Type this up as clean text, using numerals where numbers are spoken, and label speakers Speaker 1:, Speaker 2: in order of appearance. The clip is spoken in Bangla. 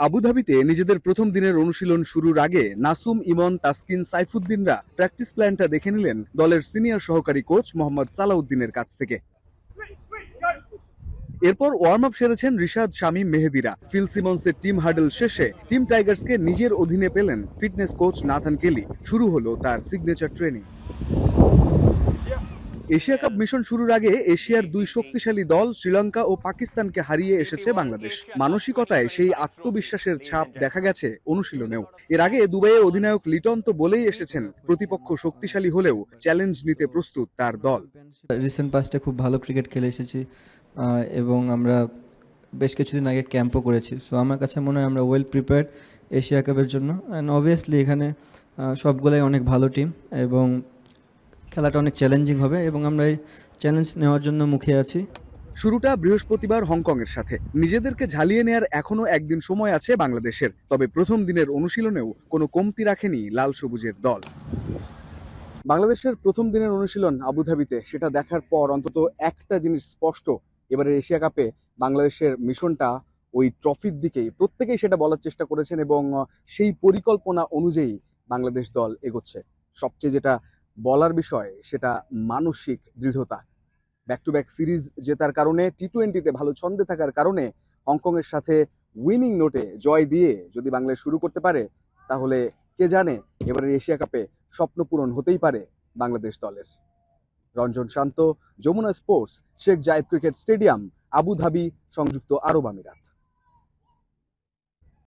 Speaker 1: আবুধাবিতে নিজেদের প্রথম দিনের অনুশীলন শুরুর আগে নাসুম, ইমন, তাসকিন, সাইফুদ্দিনরা প্র্যাকটিস প্ল্যানটা দেখে নিলেন দলের সিনিয়র সহকারী কোচ মোহাম্মদ সালাউদ্দিনের কাছ থেকে। এরপর ওয়ার্ম আপ সেরেছেন রিশাদ, শামীম, মেহেদীরা। ফিল সিমন্সের টিম হার্ডল শেষে টিম টাইগার্সকে নিজের অধীনে পেলেন ফিটনেস কোচ নাথান কেলি। শুরু হলো তার signature training. Asia cup mission শুরুর আগে এশিয়ার দুই শক্তিশালী দল শ্রীলঙ্কা ও পাকিস্তানকে হারিয়ে এসেছে বাংলাদেশ। মানসিকতায় সেই আত্মবিশ্বাসের ছাপ দেখা গেছে অনুশীলনেও। এর আগে দুবাইয়ে অধিনায়ক লিটন তো বলেই এসেছেন, প্রতিপক্ষ শক্তিশালী হলেও চ্যালেঞ্জ নিতে প্রস্তুত তার দল।
Speaker 2: রিসেন্ট পাস্টে খুব ভালো ক্রিকেট খেলে এসেছি এবং আমরা বেশ কিছুদিন আগে ক্যাম্পও করেছি। সো আমার কাছে মনে হয় আমরা ওয়েল প্রিপেয়ার্ড এশিয়া কাপের জন্য। অ্যান্ড অবভিয়াসলি এখানে সবগুলাই অনেক ভালো টিম এবং খেলাটা অনেক চ্যালেঞ্জিং হবে এবং আমরা এই চ্যালেঞ্জ নেওয়ার জন্য মুখে আছি।
Speaker 1: শুরুটা বৃহস্পতিবার হংকংয়ের সাথে। নিজেদেরকে ঝালিয়ে নেয়ার এখনো একদিন সময় আছে বাংলাদেশের। তবে প্রথম দিনের অনুশীলনেও কোনো কমতি রাখেনি লাল সবুজের দল। বাংলাদেশের প্রথম দিনের অনুশীলন আবুধাবিতে, সেটা দেখার পর অন্তত একটা জিনিস স্পষ্ট, এবারে এশিয়া কাপে বাংলাদেশের মিশনটা ওই ট্রফির দিকেই। প্রত্যেকেই সেটা বলার চেষ্টা করেছেন এবং সেই পরিকল্পনা অনুযায়ী বাংলাদেশ দল এগোচ্ছে। সবচেয়ে যেটা বলার বিষয় সেটা মানসিক দৃঢ়তা। ব্যাক টু ব্যাক সিরিজ জেতার কারণে, টি-20-তে ভালো ছন্দে থাকার কারণে হংকংয়ের সাথে উইনিং নোটে জয় দিয়ে যদি বাংলাদেশ শুরু করতে পারে, তাহলে কে জানে এবারের এশিয়া কাপে স্বপ্ন পূরণ হতেই পারে বাংলাদেশ দলের। রঞ্জন শান্ত, যমুনা স্পোর্টস, শেখ জায়েদ ক্রিকেট স্টেডিয়াম, আবুধাবি, সংযুক্ত আরব আমিরাত।